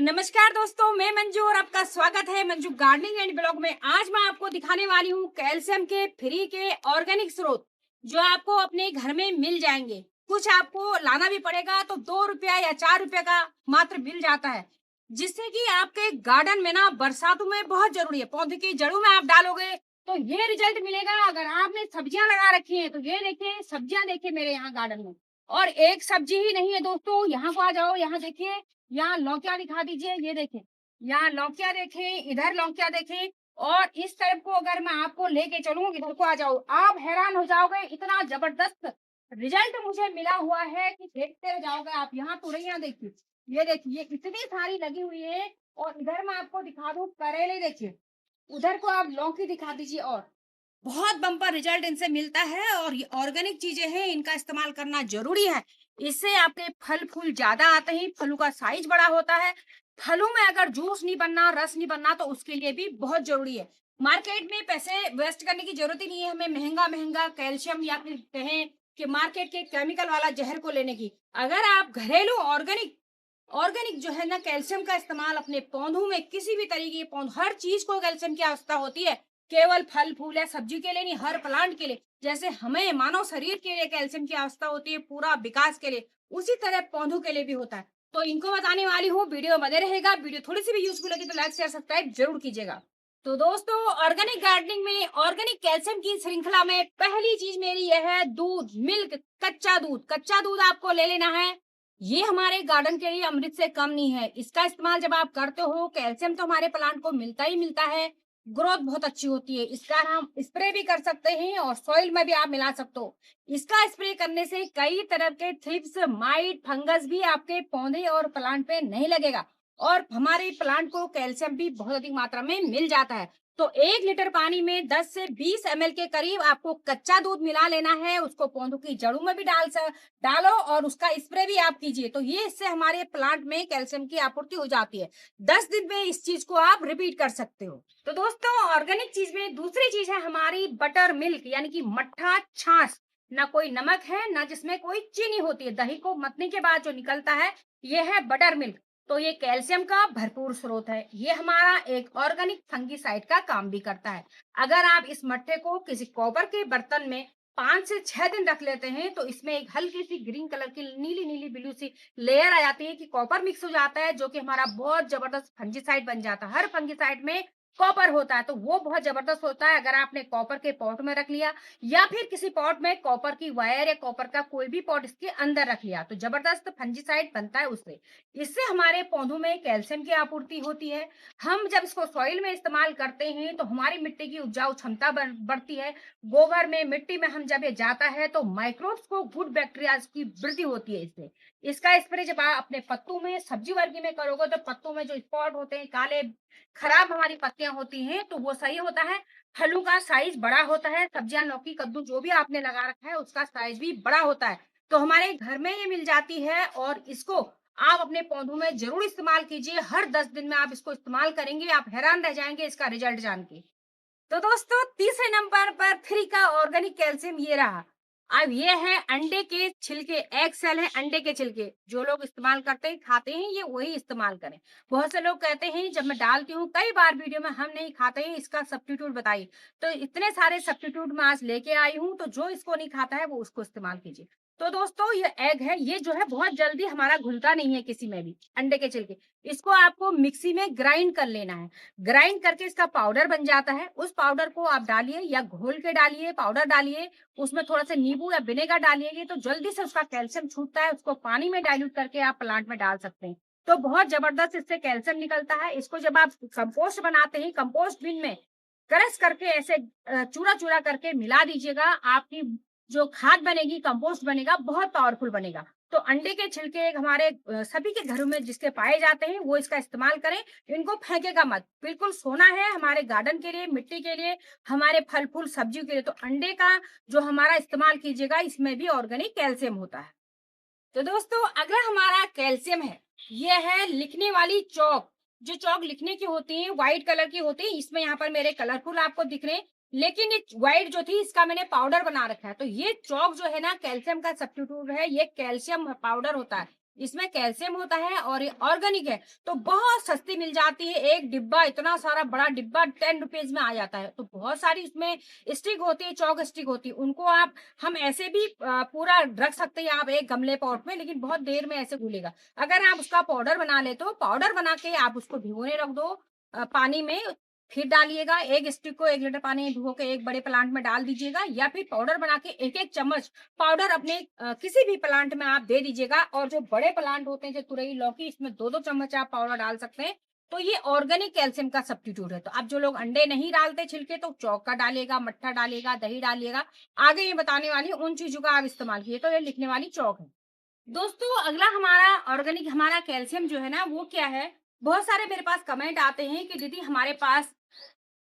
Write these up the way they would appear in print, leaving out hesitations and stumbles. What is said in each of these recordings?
नमस्कार दोस्तों, मैं मंजू और आपका स्वागत है मंजू गार्डनिंग एंड ब्लॉग में। आज मैं आपको दिखाने वाली हूँ कैल्शियम के फ्री के ऑर्गेनिक स्रोत जो आपको अपने घर में मिल जाएंगे। कुछ आपको लाना भी पड़ेगा तो 2 रुपया या 4 रुपया का मात्र मिल जाता है, जिससे कि आपके गार्डन में ना बरसातों में बहुत जरूरी है। पौधे की जड़ों में आप डालोगे तो ये रिजल्ट मिलेगा। अगर आपने सब्जियां लगा रखी है तो ये देखिए, सब्जियां देखिए मेरे यहाँ गार्डन में। और एक सब्जी ही नहीं है दोस्तों, यहाँ को आ जाओ, यहाँ देखिए, यहाँ लौकिया दिखा दीजिए, ये देखें, यहाँ लौकिया देखें, इधर लौकिया देखें। और इस तरफ को अगर मैं आपको लेके चलूं, इधर को आ जाओ, आप हैरान हो जाओगे, इतना जबरदस्त रिजल्ट मुझे मिला हुआ है कि देखते रह जाओगे आप। यहाँ तुरैया देखिए, ये देखिए, इतनी सारी लगी हुई है। और इधर मैं आपको दिखा दूं, करेले देखिए, उधर को आप लौकी दिखा दीजिए। और बहुत बम्पर रिजल्ट इनसे मिलता है और ये ऑर्गेनिक चीजें हैं, इनका इस्तेमाल करना जरूरी है। इससे आपके फल फूल ज्यादा आते हैं, फलों का साइज बड़ा होता है। फलों में अगर जूस नहीं बनना, रस नहीं बनना, तो उसके लिए भी बहुत जरूरी है। मार्केट में पैसे वेस्ट करने की जरूरत ही नहीं है हमें महंगा महंगा कैल्शियम या फिर कहें कि मार्केट के केमिकल वाला जहर को लेने की। अगर आप घरेलू ऑर्गेनिक ऑर्गेनिक जो है ना, कैल्शियम का इस्तेमाल अपने पौधों में, किसी भी तरीके के पौध, हर चीज को कैल्शियम की आवश्यकता होती है। केवल फल फूल या सब्जी के लिए नहीं, हर प्लांट के लिए। जैसे हमें मानव शरीर के लिए कैल्शियम की आवश्यकता होती है पूरा विकास के लिए, उसी तरह पौधों के लिए भी होता है। तो इनको बताने वाली हूँ, वीडियो बने रहेगा। वीडियो थोड़ी सी भी यूजफुल लगी तो लाइक शेयर सब्सक्राइब जरूर कीजिएगा। तो दोस्तों, ऑर्गेनिक गार्डनिंग में ऑर्गेनिक कैल्शियम की श्रृंखला में पहली चीज मेरी यह है दूध, मिल्क, कच्चा दूध। कच्चा दूध आपको ले लेना है। ये हमारे गार्डन के लिए अमृत से कम नहीं है। इसका इस्तेमाल जब आप करते हो, कैल्शियम तो हमारे प्लांट को मिलता ही मिलता है, ग्रोथ बहुत अच्छी होती है। इसका हम स्प्रे भी कर सकते हैं और सॉइल में भी आप मिला सकते हो। इसका स्प्रे करने से कई तरह के थ्रिप्स, माइट, फंगस भी आपके पौधे और प्लांट पे नहीं लगेगा और हमारे प्लांट को कैल्शियम भी बहुत अधिक मात्रा में मिल जाता है। तो 1 लीटर पानी में 10 से 20 ml के करीब आपको कच्चा दूध मिला लेना है। उसको पौधों की जड़ों में भी डालो और उसका स्प्रे भी आप कीजिए। तो ये इससे हमारे प्लांट में कैल्शियम की आपूर्ति हो जाती है। 10 दिन में इस चीज को आप रिपीट कर सकते हो। तो दोस्तों, ऑर्गेनिक चीज में दूसरी चीज है हमारी बटर मिल्क, यानी कि मट्ठा छाछ। ना कोई नमक है, ना जिसमें कोई चीनी होती है। दही को मतने के बाद जो निकलता है, यह है बटर मिल्क। तो ये कैल्शियम का भरपूर स्रोत है। ये हमारा एक ऑर्गेनिक फंगीसाइड का काम भी करता है। अगर आप इस मट्ठे को किसी कॉपर के बर्तन में 5 से 6 दिन रख लेते हैं तो इसमें एक हल्की सी ग्रीन कलर की नीली नीली ब्लू सी लेयर आ जाती है कि कॉपर मिक्स हो जाता है, जो कि हमारा बहुत जबरदस्त फंजीसाइड बन जाता है। हर फंजीसाइड में कॉपर होता है, तो वो बहुत जबरदस्त होता है। अगर आपने कॉपर के पॉट में रख लिया या फिर किसी पॉट में कॉपर की वायर या कॉपर का कोई भी पॉट इसके अंदर रख लिया, तो जबरदस्त फंजीसाइड बनता है उससे। इससे हमारे पौधों में कैल्शियम की आपूर्ति होती है। हम जब इसको सॉइल में इस्तेमाल करते हैं तो हमारी मिट्टी की उपजाऊ क्षमता बढ़ती है। गोबर में, मिट्टी में हम जब ये जाता है तो माइक्रोब्स को, गुड बैक्टीरिया की वृद्धि होती है इससे। इसका स्प्रे जब आप अपने पत्तों में, सब्जी वर्गी में करोगे तो पत्तों में जो स्पॉट होते हैं, काले खराब हमारी पत्तियां होती हैं, तो वो सही होता है। फलों का साइज बड़ा होता है। सब्जियां, लौकी, कद्दू जो भी आपने लगा रखा है उसका साइज भी बड़ा होता है। तो हमारे घर में ये मिल जाती है और इसको आप अपने पौधों में जरूर इस्तेमाल कीजिए। हर 10 दिन में आप इसको इस्तेमाल करेंगे, आप हैरान रह जाएंगे इसका रिजल्ट जान के। तो दोस्तों, तीसरे नंबर पर फ्री का ऑर्गेनिक कैल्शियम ये रहा। अब ये है अंडे के छिलके, एग सेल है अंडे के छिलके। जो लोग इस्तेमाल करते हैं, खाते हैं, ये वही इस्तेमाल करें। बहुत से लोग कहते हैं, जब मैं डालती हूँ कई बार वीडियो में, हम नहीं खाते हैं, इसका सब्स्टिट्यूट बताइए। तो इतने सारे सब्स्टिट्यूट मैं आज लेके आई हूँ, तो जो इसको नहीं खाता है वो उसको इस्तेमाल कीजिए। तो दोस्तों, ये एग है, ये जो है बहुत जल्दी हमारा घुलता नहीं है किसी में भी। अंडे के छिलके, इसको आपको मिक्सी में ग्राइंड कर लेना है। ग्राइंड करके इसका पाउडर बन जाता है। उस पाउडर को आप डालिए या घोल के डालिए, पाउडर डालिए, उसमें थोड़ा सा नींबू या विनेगर डालिए, तो जल्दी से उसका कैल्शियम छूटता है। उसको पानी में डाइल्यूट करके आप प्लांट में डाल सकते हैं, तो बहुत जबरदस्त इससे कैल्शियम निकलता है। इसको जब आप कंपोस्ट बनाते हैं, कंपोस्ट बिन में क्रश करके ऐसे चूरा चूरा करके मिला दीजिएगा। आपकी जो खाद बनेगी, कंपोस्ट बनेगा, बहुत पावरफुल बनेगा। तो अंडे के छिलके हमारे सभी के घरों में जिसके पाए जाते हैं वो इसका इस्तेमाल करें। इनको फेंकेगा मत, बिल्कुल सोना है हमारे गार्डन के लिए, मिट्टी के लिए, हमारे फल फूल सब्जियों के लिए। तो अंडे का जो हमारा इस्तेमाल कीजिएगा, इसमें भी ऑर्गेनिक कैल्शियम होता है। तो दोस्तों, अगला हमारा कैल्शियम है, ये है लिखने वाली चौक। जो चौक लिखने की होती है, व्हाइट कलर की होती है। इसमें यहाँ पर मेरे कलरफुल आपको दिख रहे हैं, लेकिन ये व्हाइट जो थी इसका मैंने पाउडर बना रखा है। तो ये चौक जो है ना, कैल्शियम का सब्स्टिट्यूट है। ये कैल्शियम पाउडर होता है। इसमें कैल्शियम होता है और ये ऑर्गेनिक है, तो बहुत सस्ती मिल जाती है। एक डिब्बा, इतना सारा बड़ा डिब्बा 10 रुपीज में आ जाता है। तो बहुत सारी उसमें स्टिक होती है, चौक स्टिक होती है, उनको आप हम ऐसे भी पूरा रख सकते हैं आप एक गमले पॉट में, लेकिन बहुत देर में ऐसे घुलेगा। अगर आप उसका पाउडर बना ले तो पाउडर बना के आप उसको भिगोने रख दो पानी में, फिर डालिएगा। एक स्टिक को 1 लीटर पानी में भिगो के एक बड़े प्लांट में डाल दीजिएगा, या फिर पाउडर बना के एक एक चम्मच पाउडर अपने किसी भी प्लांट में आप दे दीजिएगा। और जो बड़े प्लांट होते हैं, जो तुरई, लौकी, इसमें 2-2 चम्मच आप पाउडर डाल सकते हैं। तो ये ऑर्गेनिक कैल्शियम का सब्स्टिट्यूट है। तो अब जो लोग अंडे नहीं डालते छिलके, तो चौक का डालिएगा, मट्ठा डालिएगा, दही डालिएगा। आगे ये बताने वाली उन चीजों का आप इस्तेमाल कीजिए। तो ये लिखने वाली चौक है। दोस्तों अगला हमारा ऑर्गेनिक हमारा कैल्शियम जो है ना, वो क्या है? बहुत सारे मेरे पास कमेंट आते हैं कि दीदी हमारे पास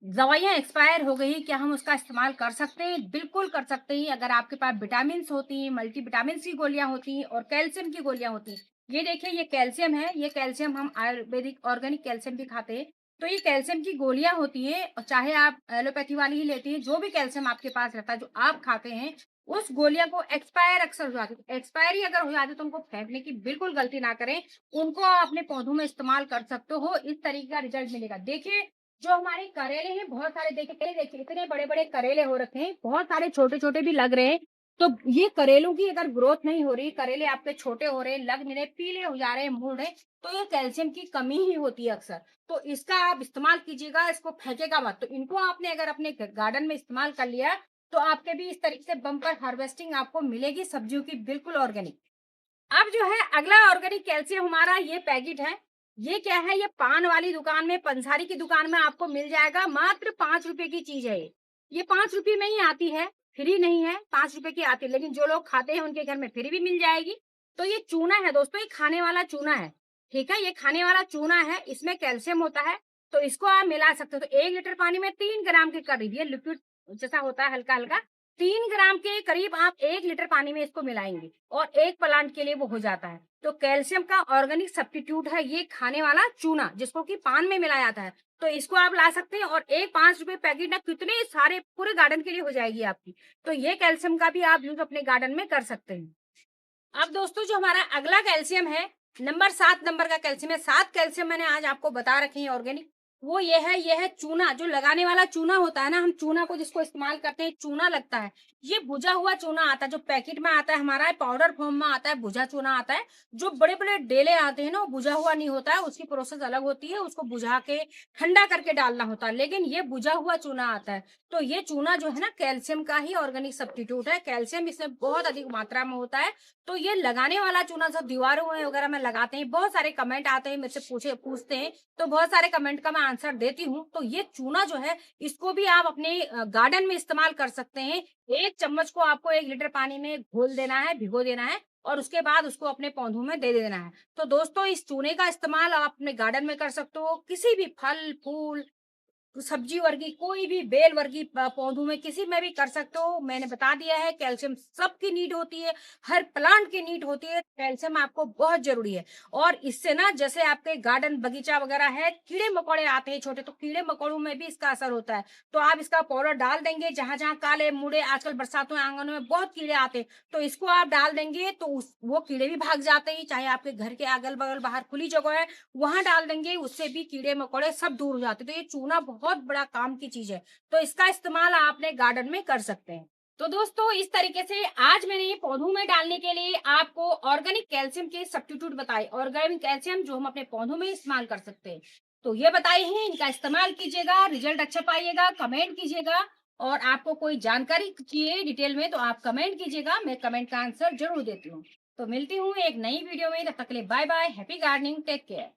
दवाइयाँ एक्सपायर हो गई, क्या हम उसका इस्तेमाल कर सकते हैं? बिल्कुल कर सकते हैं। अगर आपके पास विटामिन्स होती हैं, मल्टीविटामिन्स की गोलियाँ होती हैं और कैल्शियम की गोलियाँ होती हैं। ये देखिए, ये कैल्शियम है, ये कैल्शियम हम आयुर्वेदिक ऑर्गेनिक कैल्शियम भी खाते हैं। तो ये कैल्शियम की गोलियाँ होती हैं, और चाहे आप एलोपैथी वाली ही लेती हैं, जो भी कैल्शियम आपके पास रहता है, जो आप खाते हैं, उस गोलियाँ को एक्सपायर अक्सर हो जाती है। एक्सपायरी अगर हो जाती है तो उनको फेंकने की बिल्कुल गलती ना करें। उनको आप अपने पौधों में इस्तेमाल कर सकते हो, इस तरीके का रिजल्ट मिलेगा। देखिए, जो हमारे करेले हैं, बहुत सारे देखिए इतने बड़े-बड़े करेले हो रखे हैं, बहुत सारे छोटे-छोटे भी लग रहे हैं। तो ये करेलों की अगर ग्रोथ नहीं हो रही, करेले आपके छोटे हो रहे हैं, लग नहीं रहे, पीले हो जा रहे हैं, मुड़ रहे हैं, तो ये कैल्शियम की कमी ही होती है अक्सर। तो इसका आप इस्तेमाल कीजिएगा, इसको फेंकेगा मत। तो इनको आपने अगर अपने गार्डन में इस्तेमाल कर लिया, तो आपके भी इस तरीके से बम्पर हार्वेस्टिंग आपको मिलेगी सब्जियों की, बिल्कुल ऑर्गेनिक। अब जो है अगला ऑर्गेनिक कैल्शियम हमारा ये पैकेट है। ये क्या है? ये पान वाली दुकान में, पंसारी की दुकान में आपको मिल जाएगा। मात्र 5 रुपए की चीज है ये 5 रुपए में ही आती है, फ्री नहीं है, 5 रुपए की आती है। लेकिन जो लोग खाते हैं उनके घर में फ्री भी मिल जाएगी। तो ये चूना है दोस्तों, ये खाने वाला चूना है। ठीक है, ये खाने वाला चूना है, इसमें कैल्शियम होता है। तो इसको आप मिला सकते हो। तो 1 लीटर पानी में 3 ग्राम के करीब, ये लिक्विड जैसा होता है, हल्का हल्का 3 ग्राम के करीब आप 1 लीटर पानी में इसको मिलाएंगे, और एक प्लांट के लिए वो हो जाता है। तो कैल्शियम का ऑर्गेनिक सब्स्टिट्यूट है ये खाने वाला चूना, जिसको कि पान में मिलाया जाता है। तो इसको आप ला सकते हैं, और एक 5 रुपए पैकेट ना कितने सारे पूरे गार्डन के लिए हो जाएगी आपकी। तो ये कैल्शियम का भी आप यूज अपने गार्डन में कर सकते हैं। अब दोस्तों जो हमारा अगला कैल्शियम है, नंबर 7 नंबर का कैल्शियम है। 7 कैल्शियम मैंने आज आपको बता रखे हैं ऑर्गेनिक। वो ये है चूना, जो लगाने वाला चूना होता है ना, हम चूना को जिसको इस्तेमाल करते हैं, चूना लगता है। ये भुजा हुआ चूना आता है, जो पैकेट में आता है हमारा, पाउडर फॉर्म में आता है, भुजा चूना आता है। जो बड़े बड़े डेले आते हैं ना, वो भुजा हुआ नहीं होता है, उसकी प्रोसेस अलग होती है, उसको बुझा के ठंडा करके डालना होता है। लेकिन ये भुजा हुआ चूना आता है। तो ये चूना जो है ना, कैल्शियम का ही ऑर्गेनिक सब्स्टिट्यूट है। कैल्शियम इसमें बहुत अधिक मात्रा में होता है। तो ये लगाने वाला चूना सब दीवारों में वगैरह में लगाते हैं। बहुत सारे कमेंट आते हैं, मेरे से पूछते हैं, तो बहुत सारे कमेंट का मैं आंसर देती हूँ। तो ये चूना जो है, इसको भी आप अपने गार्डन में इस्तेमाल कर सकते हैं। 1 चम्मच को आपको 1 लीटर पानी में घोल देना है, भिगो देना है, और उसके बाद उसको अपने पौधों में दे देना है। तो दोस्तों इस चूने का इस्तेमाल आप अपने गार्डन में कर सकते हो, किसी भी फल फूल, सब्जी वर्गी, कोई भी बेल वर्गी पौधों में, किसी में भी कर सकते हो। मैंने बता दिया है, कैल्शियम सबकी नीड होती है, हर प्लांट की नीड होती है। कैल्शियम आपको बहुत जरूरी है। और इससे ना, जैसे आपके गार्डन बगीचा वगैरह है, कीड़े मकोड़े आते हैं छोटे, तो कीड़े मकोड़ों में भी इसका असर होता है। तो आप इसका पाउडर डाल देंगे, जहां जहां काले मुड़े, आजकल बरसातों में आंगनों में बहुत कीड़े आते हैं, तो इसको आप डाल देंगे, तो वो कीड़े भी भाग जाते हैं। चाहे आपके घर के अगल बगल बाहर खुली जगह है, वहां डाल देंगे, उससे भी कीड़े मकोड़े सब दूर हो जाते हैं। तो ये चूना बहुत बड़ा काम की चीज है। तो इसका इस्तेमाल आप अपने गार्डन में कर सकते हैं। तो दोस्तों इस तरीके से आज मैंने ये पौधों में डालने के लिए आपको ऑर्गेनिक कैल्शियम के सब्स्टिट्यूट बताए, ऑर्गेनिक कैल्शियम जो हम अपने पौधों में इस्तेमाल कर सकते हैं। तो ये बताए हैं, इनका इस्तेमाल कीजिएगा, रिजल्ट अच्छा पाइएगा, कमेंट कीजिएगा। और आपको कोई जानकारी चाहिए डिटेल में, तो आप कमेंट कीजिएगा, मैं कमेंट का आंसर जरूर देती हूँ। तो मिलती हूँ एक नई वीडियो में, तब तक के लिए bye bye, happy gardening, take care.